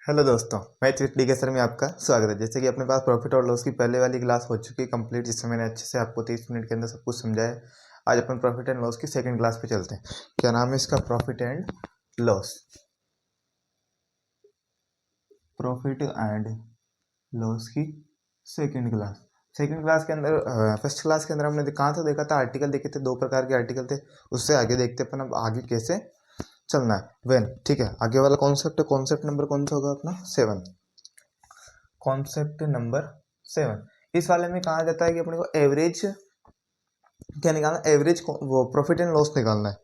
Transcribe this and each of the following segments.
Hello दोस्तों, मैं D sir में आपका स्वागत है। जैसे कि अपने पास प्रॉफिट और लॉस की पहले वाली क्लास हो चुकी है कंप्लीट, जिसमें मैंने अच्छे से आपको 30 मिनट के अंदर सब कुछ समझाया। आज अपन प्रॉफिट एंड लॉस की सेकंड क्लास पे चलते हैं। क्या नाम है इसका? Profit and loss. Profit and loss की सेकंड क्लास। सेकंड क्लास के अंदर फर्स्ट क्लास के अंदर हमने कहाँ था देखा था, आर्टिकल देखे थे, दो प्रकार के आर्टिकल थे। उससे आगे देखते अपन अब आगे कैसे चलना है। वेन, ठीक है, आगे वाला कॉन्सेप्ट है। कॉन्सेप्ट नंबर कौन सा होगा अपना? 7। Concept number 7। इस वाले में कहा जाता है कि अपने को एवरेज क्या निकालना, एवरेज वो प्रॉफिट एंड लॉस निकालना है।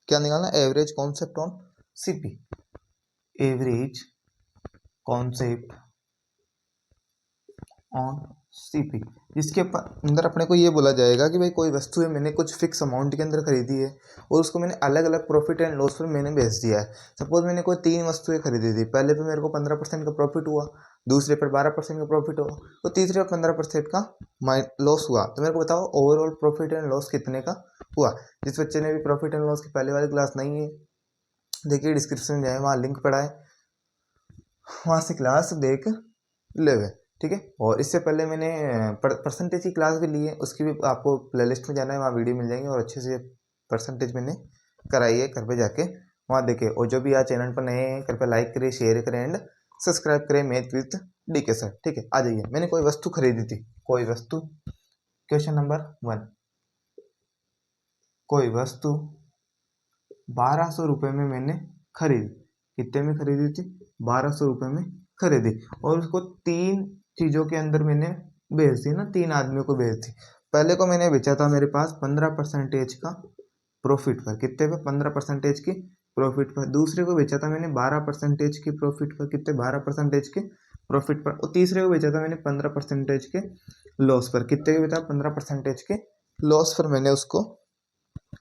क्या निकालना? Average concept on CP. Average concept on CP, जिसके अंदर अपने को ये बोला जाएगा कि भाई कोई वस्तु है, मैंने कुछ फिक्स अमाउंट के अंदर खरीदी है और उसको मैंने अलग अलग प्रॉफिट एंड लॉस पर मैंने बेच दिया है। सपोज मैंने कोई 3 वस्तुएं खरीदी थी, पहले पे मेरे को 15% का प्रॉफिट हुआ, दूसरे पर 12% का प्रॉफिट हुआ, तो तीसरे पर 15% का लॉस हुआ। तो मेरे को बताओ ओवरऑल प्रॉफिट एंड लॉस कितने का हुआ। जिस बच्चे ने भी प्रॉफिट एंड लॉस की पहले वाली क्लास नहीं है, देखिए डिस्क्रिप्शन में जाए, वहाँ लिंक पड़ा है, वहाँ से क्लास देख ले। ठीक है। और इससे पहले मैंने परसेंटेज की क्लास भी ली है, उसकी भी आपको प्लेलिस्ट में जाना है, वहाँ वीडियो मिल जाएंगे और अच्छे से परसेंटेज मैंने कराई है। घर पे जाके वहाँ देखे। और जो भी आज चैनल पर नए हैं, कृपया लाइक करें, शेयर करें एंड सब्सक्राइब करें मैथ विद डीके सर। ठीक है, आ जाइए। मैंने कोई वस्तु खरीदी थी, कोई वस्तु। Question number 1। कोई वस्तु 1200 रुपये में मैंने खरीदी। कितने में खरीदी थी? 1200 रुपये में खरीदी। और उसको 3 चीज़ों के अंदर मैंने बेच दी ना, 3 आदमियों को बेच दी। पहले को मैंने बेचा था मेरे पास 15% का प्रॉफिट पर। कितने पे? 15% की प्रॉफिट पर। दूसरे को बेचा था मैंने 12% की प्रॉफिट पर। कितने? 12% के प्रॉफिट पर। और तीसरे को बेचा था मैंने 15% के लॉस पर। कितने के बेचा? 15% के लॉस पर मैंने उसको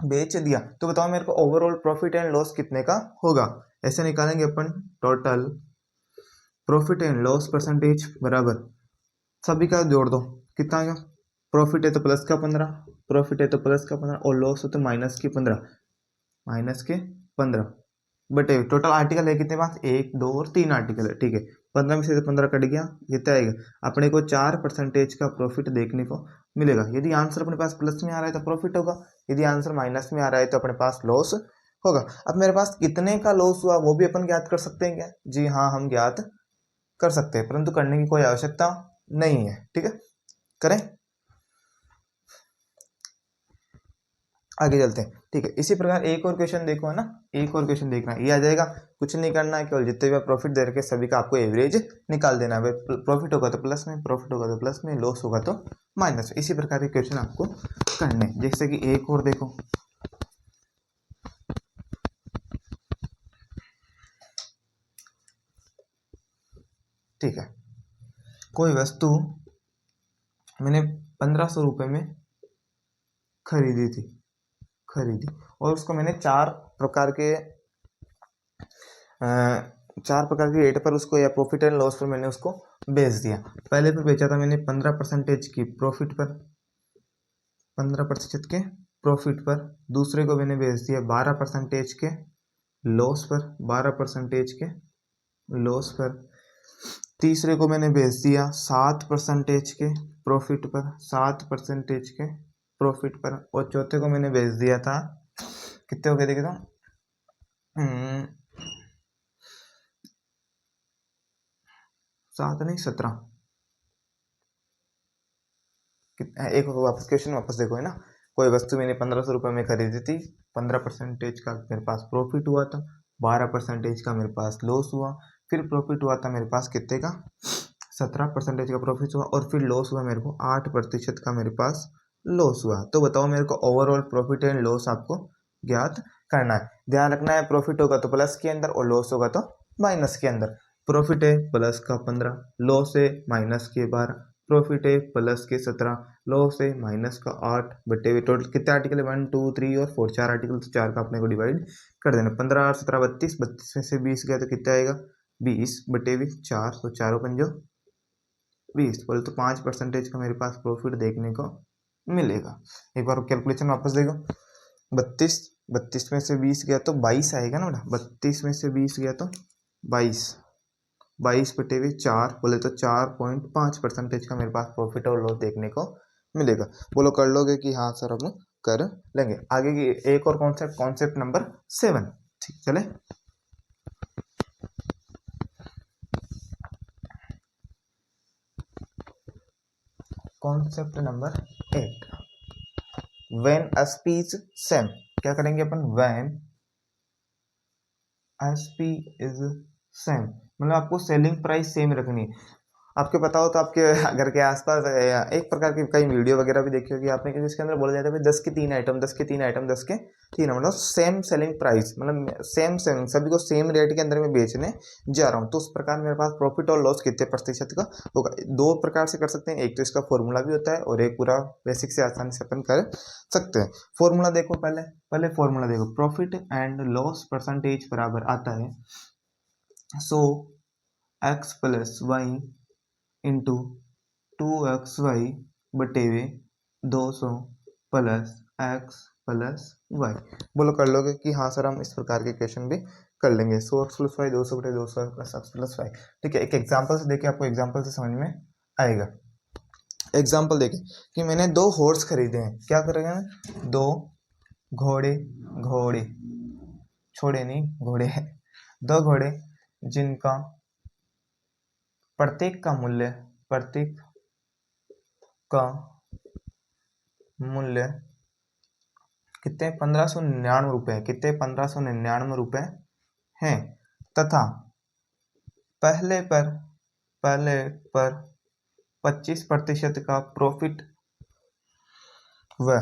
बेच दिया। तो बताओ मेरे को ओवरऑल प्रॉफिट एंड लॉस कितने का होगा। ऐसे निकालेंगे अपन। Total profit and loss percentage बराबर सभी का जोड़ दो। कितना आएगा? प्रॉफिट है तो प्लस का 15, प्रॉफिट है तो प्लस का 15, और लॉस है तो माइनस के 15, माइनस के 15 बटे टोटल आर्टिकल है कितने पास? 1 2 और 3 आर्टिकल है। ठीक है, 15 में से 15 कट गया, कितना आएगा? अपने को 4% का प्रॉफिट देखने को मिलेगा। यदि आंसर अपने पास प्लस में आ रहा है तो प्रॉफिट होगा, यदि आंसर माइनस में आ रहा है तो अपने पास लॉस होगा। अब मेरे पास कितने का लॉस हुआ वो भी अपन ज्ञात कर सकते हैं क्या? जी हाँ, हम ज्ञात कर सकते हैं, परंतु करने की कोई आवश्यकता नहीं है। ठीक है, करें, आगे चलते हैं। ठीक है, इसी प्रकार एक और क्वेश्चन देखो, है ना, एक और क्वेश्चन देखना, ये आ जाएगा। कुछ नहीं करना है, केवल जितने भी प्रॉफिट दे रखे सभी का आपको एवरेज निकाल देना है। प्रॉफिट होगा तो प्लस में, प्रॉफिट होगा तो प्लस में, लॉस होगा तो माइनस में। इसी प्रकार के क्वेश्चन आपको करने। जैसे कि एक और देखो। ठीक है, कोई वस्तु मैंने 1500 रुपये में खरीदी थी, खरीदी, और उसको मैंने चार प्रकार के रेट पर उसको, या प्रॉफिट एंड लॉस पर मैंने उसको बेच दिया। पहले पे बेचा था मैंने 15% की प्रॉफिट पर, 15% के प्रॉफिट पर। दूसरे को मैंने बेच दिया 12% के लॉस पर, 12% के लॉस पर। तीसरे को मैंने बेच दिया 7% के प्रॉफिट पर, 7% के प्रॉफिट पर। और चौथे को मैंने बेच दिया था, कितने हो गए देखे तो 7 नहीं 17। एक वापस क्वेश्चन वापस देखो, है ना। कोई वस्तु मैंने 1500 रुपये में खरीदी थी, 15% का मेरे पास प्रॉफिट हुआ था, 12% का मेरे पास लॉस हुआ, फिर प्रॉफिट हुआ था मेरे पास कितने का? 17% का प्रॉफिट हुआ, और फिर लॉस हुआ मेरे को 8% का मेरे पास लॉस हुआ। तो बताओ मेरे को ओवरऑल प्रॉफिट एंड लॉस आपको ज्ञात करना है। ध्यान रखना है, प्रॉफिट होगा तो प्लस के अंदर और लॉस होगा तो माइनस के अंदर। प्रॉफिट है प्लस का 15, लॉस है माइनस के 12, प्रॉफिट है प्लस के 17, लॉस है माइनस का 8 बटे हुए टोटल कितने आर्टिकल है? 1 2 3 और 4, 4 आर्टिकल, तो 4 का अपने को डिवाइड कर देना। 15 8 17 32, 32 में से 20 गया तो कितना आएगा? 20 बटे हुए 4, तो 4 पंजो 20, बोले तो 5% का मेरे पास प्रॉफिट देखने को मिलेगा। एक बार कैलकुलेशन वापस देखो। 32, 32 में से 20 गया तो 22 आएगा ना बेटा। 32 में से 20 गया तो 22, 22/4 बोले तो 4.5% का मेरे पास प्रॉफिट और लॉस देखने को मिलेगा। बोलो कर लोगे कि हाँ सर हम कर लेंगे। आगे की एक और कॉन्सेप्ट नंबर 7। ठीक चले। Concept number 8, when SP is same. क्या करेंगे अपन, व्हेन एसपी इज सेम, मतलब आपको सेलिंग प्राइस सेम रखनी है। आपके पता हो तो आपके घर के आसपास एक प्रकार की कई वीडियो वगैरह भी देखी होगी आपने कि जिसके अंदर बोला जाता है 10 के 3 आइटम, 10 के 3 आइटम, 10 के 3, मतलब सेम सेलिंग प्राइस, मतलब सेम सेम सभी को सेम रेट के अंदर में बेचने जा रहा हूँ। तो उस प्रकार मेरे पास प्रॉफिट और लॉस कितने प्रतिशत का होगा। दो प्रकार से कर सकते हैं, एक तो इसका फॉर्मूला भी होता है और एक पूरा बेसिक से आसानी से अपन कर सकते हैं। फॉर्मूला देखो, पहले फॉर्मूला देखो, प्रॉफिट एंड लॉस परसेंटेज बराबर आता है so X plus Y into 2xy बटे हुए 200 प्लस एक्स प्लस वाई। बोलो कर लोगे कि हाँ सर हम इस प्रकार के क्वेश्चन भी कर लेंगे। 100x+y 200 बटे 200 प्लस एक्स प्लस वाई। ठीक है, एक एग्जांपल से देखिए, आपको एग्जांपल से समझ में आएगा। एग्जांपल देखिए कि मैंने 2 हॉर्स खरीदे हैं। क्या करेंगे, 2 घोड़े, घोड़े छोड़े नहीं घोड़े 2 घोड़े जिनका प्रत्येक का मूल्य कितने, 1599 रुपए, कितने 1599 रुपए हैं, तथा पहले पर 25% का प्रॉफिट व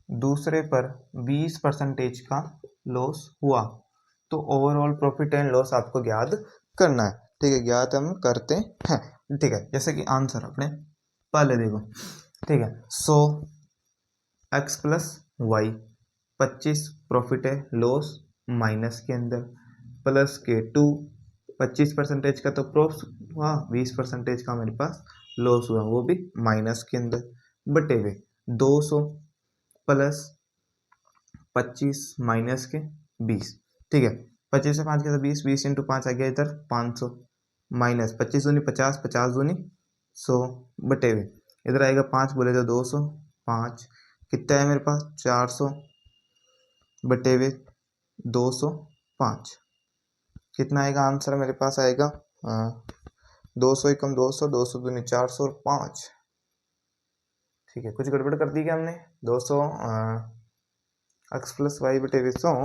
दूसरे पर 20% का लॉस हुआ। तो ओवरऑल प्रॉफिट एंड लॉस आपको ज्ञात करना है। ठीक है, ज्ञात हम करते हैं। ठीक है, जैसे कि आंसर अपने पहले देखो। ठीक है, so X plus Y 25 profit है, लॉस माइनस के अंदर प्लस के 2, 25% का तो प्रॉफिट हुआ, 20% का मेरे पास लॉस हुआ, वो भी माइनस के अंदर बटे हुए 200 प्लस 25 माइनस के 20। ठीक है, 25 से 5 के 20, 20 इंटू 5 आ गया इधर 500 माइनस 25 दूनी 50, 50 दूनी 100 बटे हुए इधर आएगा 5 बोले तो 200, 5 कितना है मेरे पास 400 बटे हुए 205। कितना आएगा आंसर मेरे पास आएगा 200 एकम 200, 200 दूनी 400 और 5। ठीक है, कुछ गड़बड़ कर दी क्या हमने। 200 एक्स प्लस वाई बटे 100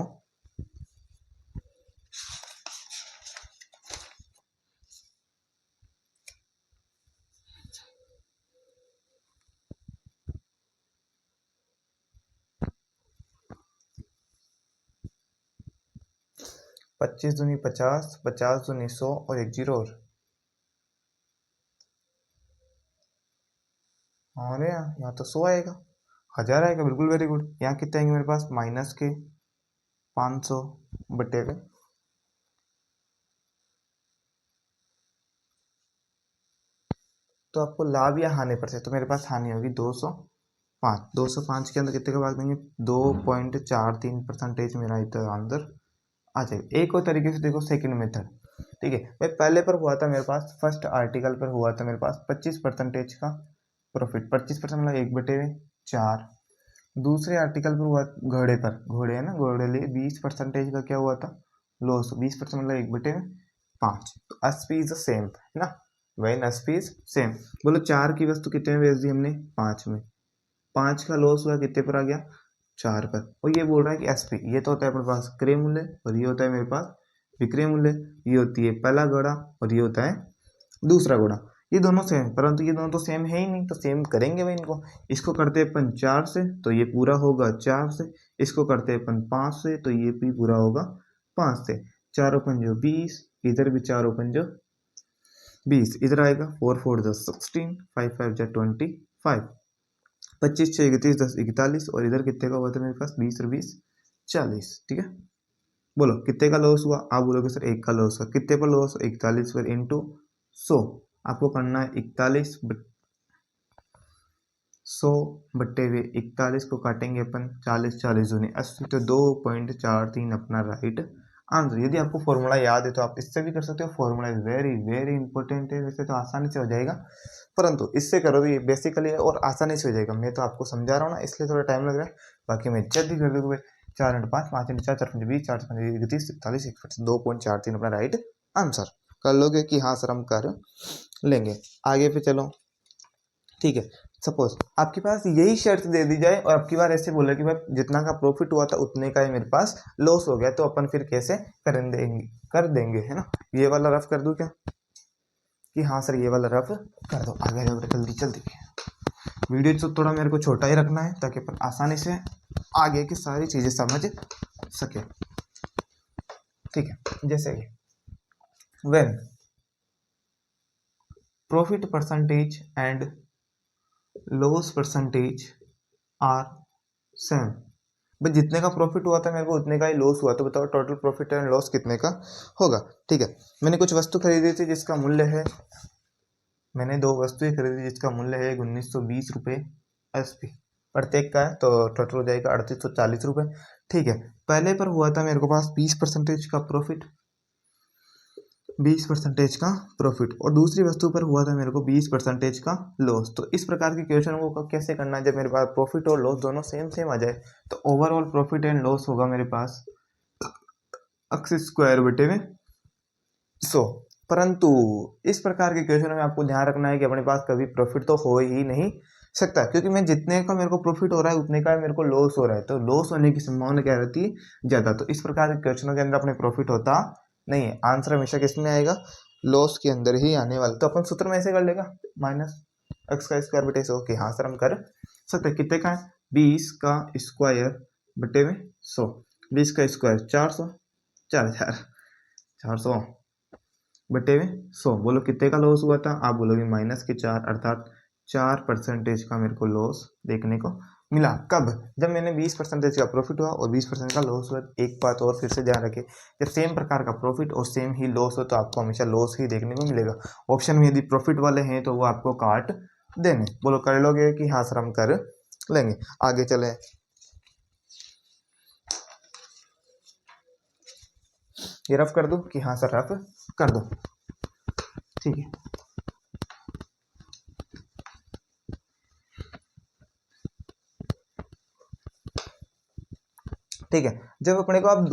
25 दूनी 50, 50 दूनी 100 और एक जीरो और। अरे यहाँ तो 100 आएगा, 1000 आएगा, बिल्कुल वेरी गुड। यहाँ कितने आएंगे मेरे पास माइनस के 500 बटे में तो आपको लाभ या हानि पर से, तो मेरे पास हानि होगी 205। 205 के अंदर कितने का भाग देंगे, 2.43% मेरा इधर आंसर आ जाएगा। एक और तरीके से देखो, सेकंड मेथड। ठीक है भाई, पहले पर हुआ था मेरे पास, फर्स्ट आर्टिकल पर हुआ था मेरे पास 25% का प्रॉफिट, 25% मतलब 1/4। दूसरे आर्टिकल पर हुआ घोड़े पर, घोड़े है ना, घोड़े लिए 20% का क्या हुआ था लॉस, 20% मतलब 1/5। तो एसपी इज सेम है ना, वेन एसपी इज सेम। बोलो 4 की वस्तु कितने में बेच दी हमने, 5 में, 5 का लॉस हुआ कितने पर आ गया, 4 पर। और ये बोल रहा है कि एसपी, ये तो होता है अपने पास क्रय मूल्य और ये होता है मेरे पास विक्रय मूल्य। ये होती है पहला घोड़ा और ये होता है दूसरा घोड़ा। ये दोनों सेम, परंतु ये दोनों तो सेम है ही नहीं, तो सेम करेंगे भाई इनको। इसको करते अपन 4 से तो ये पूरा होगा 4 से, इसको करते अपन 5 से तो ये भी पूरा होगा 5 से। 4 पंजो 20, इधर भी 4 पंजो 20, इधर आएगा 4 4 10 16, 5 5 25, 25 6 31 10 41 और इधर कितने का हुआ था मेरे पास 20 और 20 40। ठीक है, बोलो कितने का लॉस हुआ, आप बोलोगे सर 1 का लॉस हुआ, कितने पर लॉस, 41 पर इंटू 100। आपको करना है 100 बट्टे हुए 41 को काटेंगे अपन 40 40 दूनी 80, तो 2.43 अपना राइट आंसर। यदि आपको फॉर्मूला याद है तो आप इससे भी कर सकते हो। Formula is very very important है। वैसे तो आसानी से हो जाएगा, परंतु इससे करो तो ये बेसिकली और आसानी से हो जाएगा। मैं तो आपको समझा रहा हूँ ना, इसलिए थोड़ा टाइम लग रहा है। बाकी मैं जल्दी कर दूंगा। 4 × 5 5 × 4 4 × 20 4 × 5 31 41 2.43 अपना राइट आंसर। कर लोगे कि हाँ सर हम कर लेंगे। आगे पे चलो, ठीक है। सपोज आपके पास यही शर्त दे दी जाए और आपकी बार ऐसे बोले कि भाई जितना का प्रॉफिट हुआ था उतने का ही मेरे पास लॉस हो गया, तो अपन फिर कैसे कर देंगे, है ना। ये वाला रफ कर दूं क्या, कि हाँ सर ये वाला रफ कर दो। आगे जाओ जल्दी जल्दी। वीडियो तो थोड़ा मेरे को छोटा ही रखना है ताकि अपन आसानी से आगे की सारी चीजें समझ सके, ठीक है। जैसे कि when profit percentage and loss percentage are same. भाई जितने का प्रॉफिट हुआ था मेरे को उतने का ही लॉस हुआ, तो बताओ टोटल प्रॉफिट एंड लॉस कितने का होगा। ठीक है, मैंने कुछ वस्तु खरीदी थी जिसका मूल्य है, मैंने 2 वस्तुएं खरीदी जिसका मूल्य है 1920 रुपये SP प्रत्येक का है, तो टोटल हो जाएगा 3840 रुपये। ठीक है, पहले पर हुआ था मेरे को पास 20% का प्रॉफिट, 20% का प्रॉफिट, और दूसरी वस्तु पर हुआ था मेरे को 20% का लॉस। तो इस प्रकार के क्वेश्चन को कैसे करना है, जब मेरे पास प्रॉफिट और लॉस दोनों सेम सेम आ जाए, तो ओवरऑल प्रॉफिट एंड लॉस होगा मेरे पास x² बटे में 100। परंतु इस प्रकार के क्वेश्चन में आपको ध्यान रखना है कि अपने पास कभी प्रॉफिट तो हो ही नहीं सकता, क्योंकि मैं जितने का मेरे को प्रॉफिट हो रहा है उतने का मेरे को लॉस हो रहा है, तो लॉस होने की संभावना क्या रहती है, ज्यादा। तो इस प्रकार के क्वेश्चनों के अंदर अपने प्रॉफिट होता नहीं है। आंसर हमेशा किसमें आएगा, लॉस के अंदर ही आने वाला। तो अपन सूत्र में ऐसे कर लेगा -x² बटे 100। ओके हाँ सर हम कर सकते। कितने का है, 20 का स्क्वायर बटे में 100। 20 का स्क्वायर 400, 400 बटे में 100। बोलो कितने का लॉस हुआ था, आप बोलोगे -4, अर्थात 4% का मेरे को लॉस देखने को मिला। कब, जब मैंने 20% का प्रॉफिट हुआ और 20% का लॉस हुआ। एक बात और फिर से ध्यान रखें, जब सेम प्रकार का प्रॉफिट और सेम ही लॉस हो तो आपको हमेशा लॉस ही देखने को मिलेगा। ऑप्शन में यदि प्रॉफिट वाले हैं तो वो आपको काट देंगे। बोलो कर लोगे कि हाँ सर हम कर लेंगे। आगे चले, ये रफ कर दो कि हाँ सर रफ कर दो, ठीक है। ठीक है, जब अपने को अब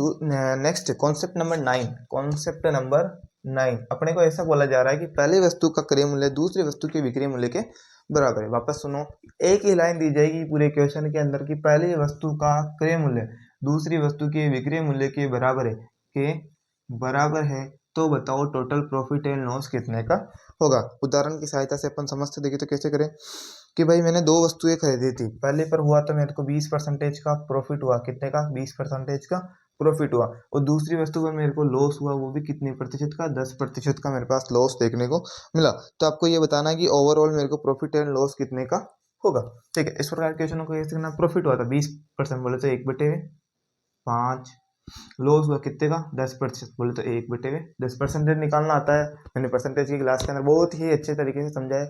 नेक्स्ट कॉन्सेप्ट नंबर 9 अपने को ऐसा बोला जा रहा है कि पहली वस्तु का क्रय मूल्य दूसरी वस्तु के विक्रय मूल्य के बराबर है। वापस सुनो, एक ही लाइन दी जाएगी पूरे क्वेश्चन के अंदर कि पहली वस्तु का क्रय मूल्य दूसरी वस्तु के विक्रय मूल्य के बराबर है, तो बताओ टोटल प्रॉफिट एंड लॉस कितने का होगा। उदाहरण की सहायता से अपन समझते देखिए, तो कैसे करें कि भाई मैंने 2 वस्तुएं खरीदी थी। पहले पर हुआ तो मेरे को 20% का प्रॉफिट हुआ, कितने का, 20% का प्रॉफिट हुआ, और दूसरी वस्तु पर मेरे को लॉस हुआ, वो भी कितने प्रतिशत का, 10% का मेरे पास लॉस देखने को मिला। तो आपको ये बताना है कि ओवरऑल मेरे को प्रॉफिट एंड लॉस कितने का होगा। ठीक है, इस प्रकार के क्वेश्चन को कैसे करना, प्रॉफिट हुआ था 20%, बोले तो 1/5, लॉस हुआ कितने का, 10%, बोले तो 1/10। निकालना आता है, मैंने परसेंटेज की क्लास के अंदर बहुत ही अच्छे तरीके से समझाया।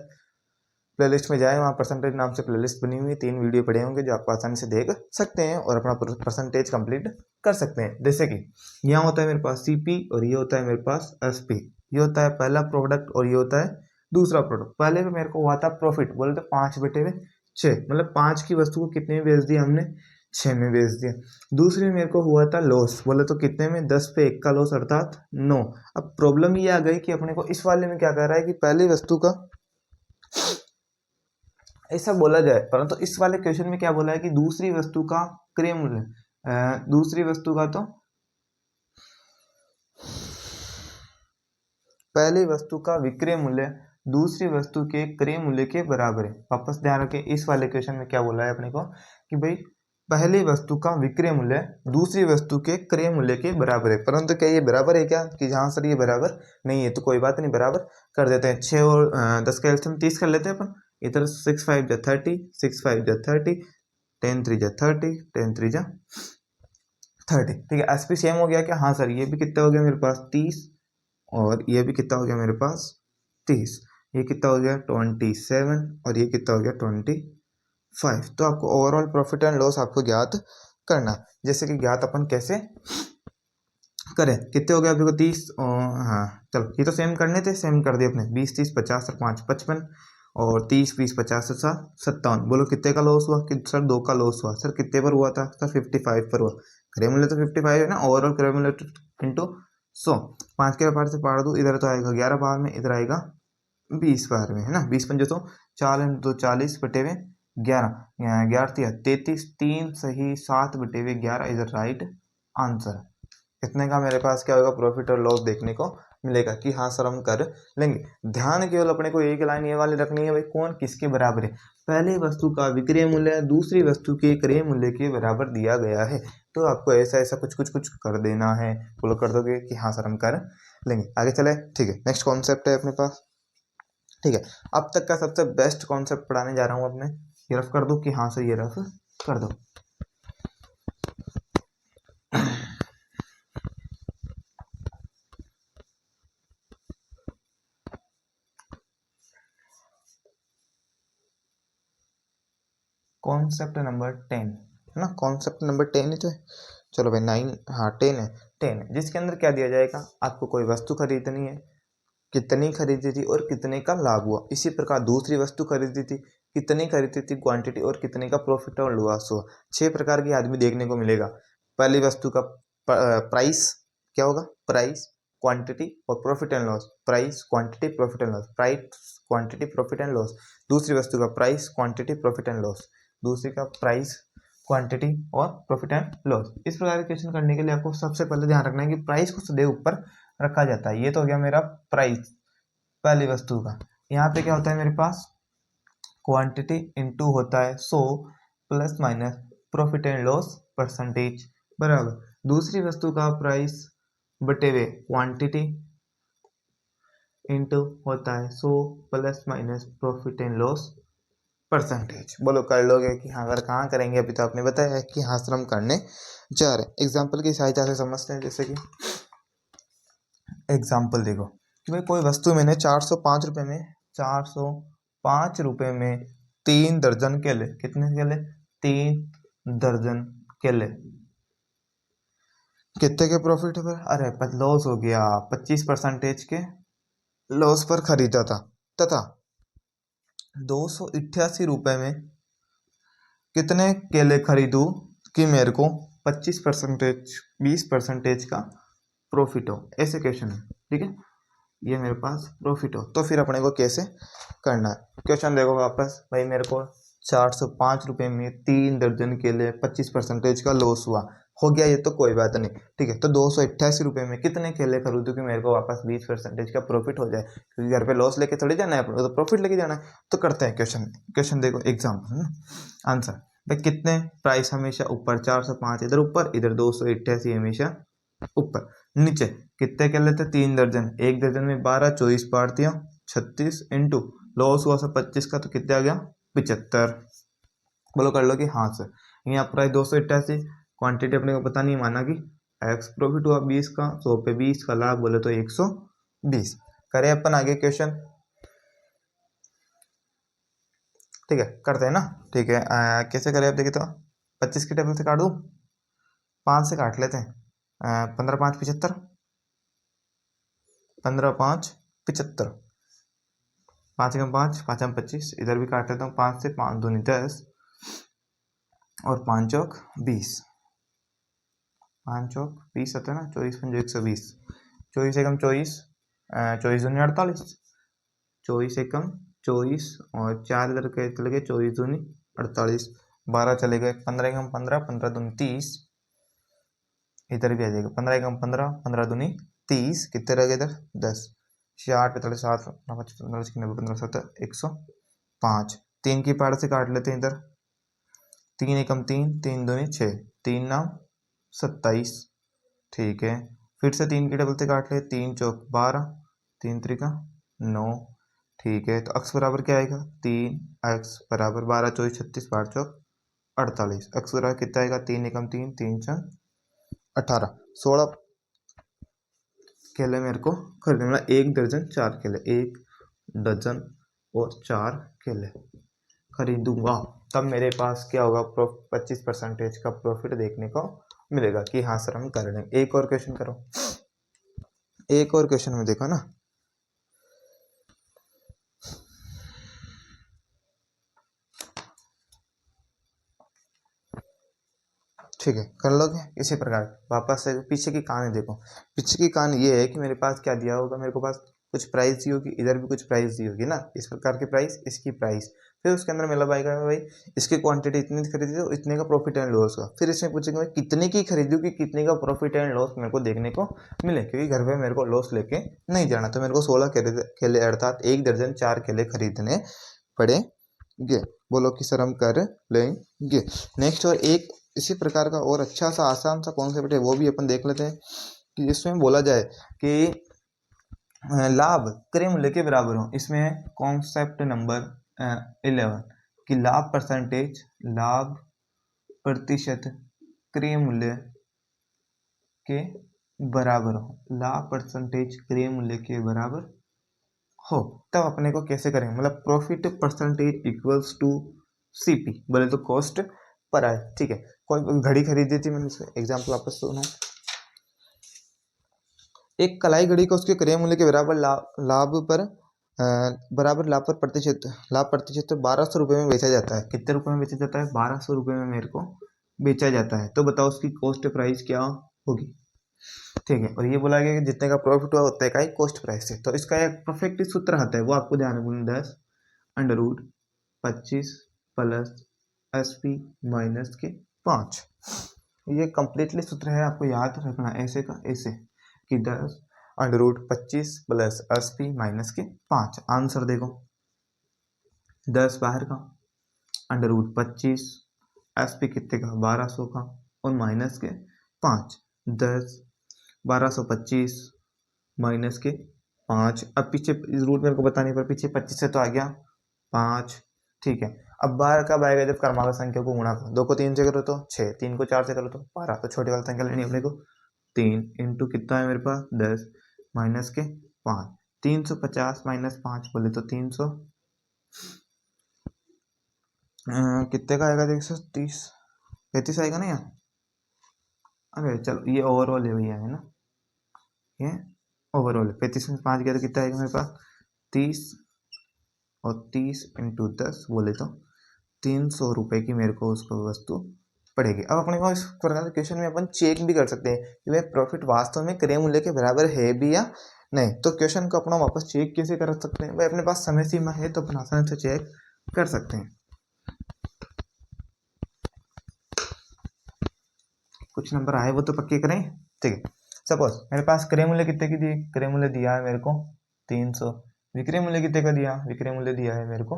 प्लेलिस्ट में जाए, वहाँ परसेंटेज नाम से प्लेलिस्ट बनी हुई है, 3 वीडियो पड़े होंगे जो आपको आसानी से देख सकते हैं और अपना परसेंटेज कंप्लीट कर सकते हैं। जैसे कि यहाँ होता है मेरे पास CP और ये होता है मेरे पास SP। ये होता है पहला प्रोडक्ट और ये होता है दूसरा प्रोडक्ट। पहले में मेरे को हुआ था प्रॉफिट, बोले तो 5/6, मतलब 5 की वस्तु को कितने में बेच दिया हमने, 6 में बेच दिया। दूसरे में मेरे को हुआ था लॉस, बोले तो कितने में, 10 पे 1 का लॉस, अर्थात 9। अब प्रॉब्लम ये आ गई कि अपने को इस वाले में क्या कर रहा है कि पहली वस्तु का ऐसा बोला जाए, परंतु इस वाले क्वेश्चन में क्या बोला है कि दूसरी वस्तु का क्रय मूल्य, दूसरी वस्तु का तो पहली वस्तु का विक्रय मूल्य दूसरी वस्तु के क्रय मूल्य के बराबर है। वापस ध्यान रखें, इस वाले क्वेश्चन में क्या बोला है अपने को कि भाई पहली वस्तु का विक्रय मूल्य दूसरी वस्तु के क्रय मूल्य के बराबर है। परंतु क्या ये बराबर है क्या, कि जहां सर ये बराबर नहीं है तो कोई बात नहीं, बराबर कर देते हैं। 6 और 10 का एलसीएम 30 कर लेते हैं अपन। इधर 6 5 जा 30, 6 5 जा 30, 10 3 जा 30, 10 3 जा 30। ठीक है, एसपी सेम हो गया क्या, हाँ सर ये भी कितना हो गया मेरे पास 30, और ये भी कितना हो गया मेरे पास 30। ये कितना हो गया 27, और ये कितना हो गया 25। तो आपको ओवरऑल प्रॉफिट एंड लॉस आपको ज्ञात करना। जैसे कि ज्ञात अपन कैसे करें कितने हो गए अभी को 30। हाँ चलो ये तो सेम करने थे, सेम कर दिए अपने। 20 30 50 और 5 55 और 30 20 50 से 57। बोलो कितने का लॉस हुआ? कि सर 2 का लॉस हुआ। सर कितने पर हुआ था? सर 55 पर हुआ। क्रय मूल्य तो 55 है ना, ओवरऑल क्रय मूल्य इंटू 100। 5 के बाहर से पार दो, इधर तो आएगा 11 बार में, इधर आएगा 20 बार में, है ना। 20 पंजे तो 4 तो 40 बटे हुए 11, 11 33, 3 सही 7 बटे हुए 11 इधर राइट आंसर। इतने का मेरे पास क्या होगा? प्रॉफिट और लॉस देखने को मिलेगा कि हाँ सर हम कर लेंगे। ध्यान केवल अपने को एक लाइन ये वाली रखनी है भाई, कौन किसके बराबर है। पहले वस्तु का विक्रय मूल्य दूसरी वस्तु के क्रय मूल्य के बराबर दिया गया है, तो आपको ऐसा ऐसा कुछ कुछ कुछ कर देना है। फॉलो कर दोगे कि हाँ सर हम कर लेंगे। आगे चले, ठीक है। नेक्स्ट कॉन्सेप्ट है अपने पास, ठीक है। अब तक का सबसे बेस्ट कॉन्सेप्ट पढ़ाने जा रहा हूँ अपने। ये रफ कर दो कि हाँ सर ये रफ कर दो। कॉन्सेप्ट नंबर 10 है ना, कॉन्सेप्ट नंबर 10 ही तो है। चलो भाई 9, हाँ 10 है। 10 है जिसके अंदर क्या दिया जाएगा? आपको कोई वस्तु खरीदनी है, कितनी खरीदी थी और कितने का लाभ हुआ। इसी प्रकार दूसरी वस्तु खरीदी थी, कितनी खरीदी थी, क्वांटिटी और कितने का प्रॉफिट और लॉस हुआ। 6 प्रकार की आदमी देखने को मिलेगा। पहली वस्तु का प्राइस क्या होगा? प्राइस, क्वांटिटी और profit and loss. Price, quantity, profit and loss. Price, quantity, profit and loss. दूसरी वस्तु का price, quantity, profit and loss. दूसरी का प्राइस, क्वांटिटी और प्रॉफिट एंड लॉस। इस प्रकार के क्वेश्चन करने के लिए आपको सबसे पहले ध्यान रखना है कि प्राइस को सदैव ऊपर रखा जाता है। ये तो हो गया मेरा प्राइस पहली वस्तु का। यहाँ पे क्या होता है मेरे पास? क्वांटिटी इनटू होता है 100 plus minus profit and loss percentage बराबर दूसरी वस्तु का प्राइस बटे हुए क्वांटिटी इनटू होता है 100 plus minus profit and loss percentage. बोलो कर लोगे कि हाँ अगर कहाँ करेंगे? अभी तो आपने बताया है कि हाँ सर हम करने जा रहे हैं। एग्जाम्पल की सहायता से समझते हैं। जैसे कि एग्जाम्पल देखो कि भाई कोई वस्तु मैंने 405 रुपये में, 405 रुपये में 3 दर्जन केले। कितने केले? 3 दर्जन केले। कितने के प्रॉफिट पर? अरे लॉस हो गया, 25% के लॉस पर खरीदा था, तथा 288 रुपये में कितने केले खरीदूं कि मेरे को 25%, 20% का प्रॉफिट हो। ऐसे क्वेश्चन है, ठीक है। ये मेरे पास प्रॉफिट हो तो फिर अपने को कैसे करना है? क्वेश्चन देखो वापस भाई, मेरे को 405 रुपये में 3 दर्जन केले, 25% का लॉस हुआ। हो गया ये तो कोई बात नहीं, ठीक है। तो 288 रुपये में कितने केले खरीदूं कि मेरे को वापस 20% का प्रॉफिट हो जाए, क्योंकि घर पे लॉस लेके थोड़ी जाना है अपने को, तो प्रॉफिट लेके जाना है। तो करते हैं क्वेश्चन। क्वेश्चन देखो एग्जाम्पल आंसर भाई, कितने प्राइस हमेशा ऊपर 405 इधर ऊपर, इधर 288 हमेशा ऊपर। नीचे कितने केले थे? 3 दर्जन। एक दर्जन में 12, 24 पार दिया 36 इंटू लॉस हुआ सब 25 का, तो कितने आ गया? 75। बोलो कर लो कि हाँ सर। यहाँ प्राइस 288, क्वांटिटी अपने को पता नहीं, माना कि एक्स प्रॉफिट हुआ 20 का, 100 पे 20 का लाभ बोले तो 120। करें अपन आगे क्वेश्चन, ठीक है करते हैं ना, ठीक है। कैसे करें अब देखिए तो 25 के टेबल से काट दूँ, 5 से काट लेते हैं। 15 5 75, 15 5 75, 5 एकम 5, 5 एकम 25, इधर भी काट लेता हूँ 5 से, 5 दूनी 10 और 5 चौक 20, 5 चौक 20 आता है ना, 24 पंजे 120, 24 एकम 24, 24 दूनी 48, 24 एकम 24 और 4 इधर के चले गए, 24 दूनी 48, 12 चले गए, 15 एकम 15, 15 दूनी 30, इधर भी आ जाएगा 15 एकम 15, 15 दूनी 30, कितने रह गए इधर 10, 8 45 7 55 15 17 105। 3 की पार से काट लेते हैं इधर, 3 एकम 3, 3 दूनी 6, 3 नाम 27, ठीक है। फिर से 3 की डबल से काट ले, 3 चौक 12, 3 त्रिका 9, ठीक है। तो अक्स बराबर क्या आएगा? 3 एक्स बराबर 12 24 36 12 चौक 48। अक्स बराबर कितना आएगा? 3 एकम 3, 3 चौक 18, 16 केले मेरे को खरीदने, मतलब 1 दर्जन 4 केले, 1 दर्जन और 4 केले खरीदूंगा, तब मेरे पास क्या होगा? 25% का प्रॉफिट देखने को मिलेगा कि हाँ सर हम कर लेंगे। एक और क्वेश्चन करो, एक और क्वेश्चन में देखो ना, ठीक है कर लोगे इसी प्रकार। वापस से पीछे की कहानी देखो, पीछे की कहानी ये है कि मेरे पास क्या दिया होगा, मेरे को पास कुछ प्राइस दी होगी, इधर भी कुछ प्राइस दी होगी ना, इस प्रकार की प्राइस, इसकी प्राइस, फिर उसके अंदर मतलब आएगा भाई इसकी क्वांटिटी इतनी खरीदी तो इतने का प्रॉफिट एंड लॉस का, फिर इसमें पूछेंगे भाई कितने की खरीदी कि कितने का प्रॉफिट एंड लॉस मेरे को देखने को मिले, क्योंकि घर पे मेरे को लॉस लेके नहीं जाना। तो मेरे को 16 केले अर्थात 1 दर्जन 4 केले खरीदने पड़ेंगे। बोलो कि सर हम कर लेंगे। नेक्स्ट और एक इसी प्रकार का और अच्छा सा आसान सा कॉन्सेप्ट है, वो भी अपन देख लेते हैं कि जिसमें बोला जाए कि लाभ क्रय मूल्य के बराबर हो। इसमें है कॉन्सेप्ट नंबर 11 कि लाभ परसेंटेज, लाभ प्रतिशत क्रय मूल्य के बराबर हो, लाभ परसेंटेज क्रय मूल्य के बराबर हो। तब अपने को कैसे करेंगे, मतलब profit percentage equals to CP, बोले तो कॉस्ट पर आए। ठीक है, कोई घड़ी खरीदी थी मैंने, एग्जाम्पल वापस सुनो, एक कलाई घड़ी को उसके क्रय मूल्य के बराबर लाभ पर बराबर लाभ पर प्रतिशत, लाभ प्रतिशत तो 1200 रुपये में बेचा जाता है। कितने रुपए में बेचा जाता है, 1200 रुपये में मेरे को बेचा जाता है। तो बताओ उसकी कॉस्ट प्राइस क्या होगी। ठीक है, और ये बोला गया कि जितने का प्रॉफिट हुआ उतने का ही कॉस्ट प्राइस है। तो इसका एक परफेक्ट सूत्र आता है, वो आपको ध्यान रखना, 10 अंडर रूट 25 प्लस SP माइनस के 5। ये कंप्लीटली सूत्र है, आपको याद रखना ऐसे का ऐसे कि 10 अंडर रूट 25 प्लस 80 माइनस के 5। आंसर देखो 10 बाहर का, अंडर रूट 25, SP कितने का 1200 का, और माइनस के 5। 10 1225 माइनस के 5। अब पीछे रूट मेरे को बताने पर पीछे 25 से तो आ गया 5। ठीक है, अब बाहर कब आएगा, जब क्रमांक संख्या को गुणा करो। 2 को 3 से करो तो 6, 3 को 4 से करो तो 12। तो छोटी वाली संख्या लेनी अपने को 3 इंटू कितना है मेरे पास 10 माइनस के 5। 350 माइनस 5 बोले तो 300 कितने का आएगा, 130 35 आएगा ना यार। अरे चलो ये ओवरऑल है भैया, है ना, ये ओवरऑल 35 में 5 गया तो कितना आएगा मेरे पास 30, और 30 इंटू 10 बोले तो 300 रुपये की मेरे को उसको वस्तु पड़ेगी। अब अपने को इस प्रकार के क्वेश्चन में अपन चेक भी कर सकते हैं कि भाई प्रॉफिट वास्तव में क्रय मूल्य के बराबर है भी या नहीं। तो क्वेश्चन को अपना वापस चेक कैसे कर सकते हैं, भाई अपने पास समय सीमा है तो अपन आसानी से चेक कर सकते हैं। कुछ नंबर आए वो तो पक्के करें। ठीक है, सपोज मेरे पास क्रय मूल्य कितने की दी, क्रय मूल्य दिया है मेरे को 300, विक्रय मूल्य कितने का दिया, विक्रय मूल्य दिया है मेरे को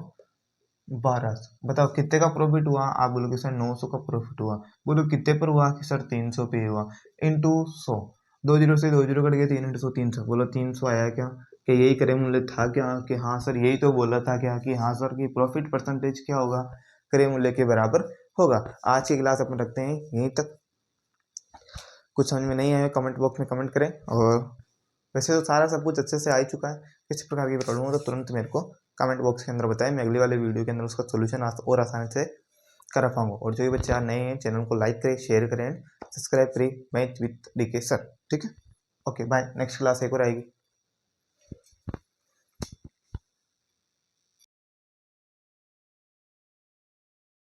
1200। बताओ कितने का प्रॉफिट हुआ, आप बोलोगे सर 900 का प्रॉफिट हुआ। बोलो कितने पर हुआ कि सर 300 पे हुआ, इंटू 100, 2 जीरो से 2 जीरो कट गया, 3 इंटू 100 300। बोलो 300 आया क्या, कि यही क्रय मूल्य था क्या, कि हाँ सर यही तो बोला था क्या, कि हाँ सर कि प्रॉफिट परसेंटेज क्या होगा, क्रय मूल्य के बराबर होगा। आज की क्लास अपन रखते हैं यहीं तक। कुछ समझ में नहीं आया कमेंट बॉक्स में कमेंट करें, और वैसे तो सारा सब कुछ अच्छे से आ ही चुका है। किसी प्रकार की प्रॉब्लम हो तो तुरंत मेरे को कमेंट बॉक्स के अंदर बताएं, मैं अगली वाले वीडियो के अंदर उसका सोल्यूशन और आसानी से कर पाऊंगा। और जो भी बच्चे नए हैं चैनल को लाइक करें, शेयर करें, सब्सक्राइब करें। Math with DK sir. ठीक है, ओके बाय, नेक्स्ट क्लास एक और आएगी।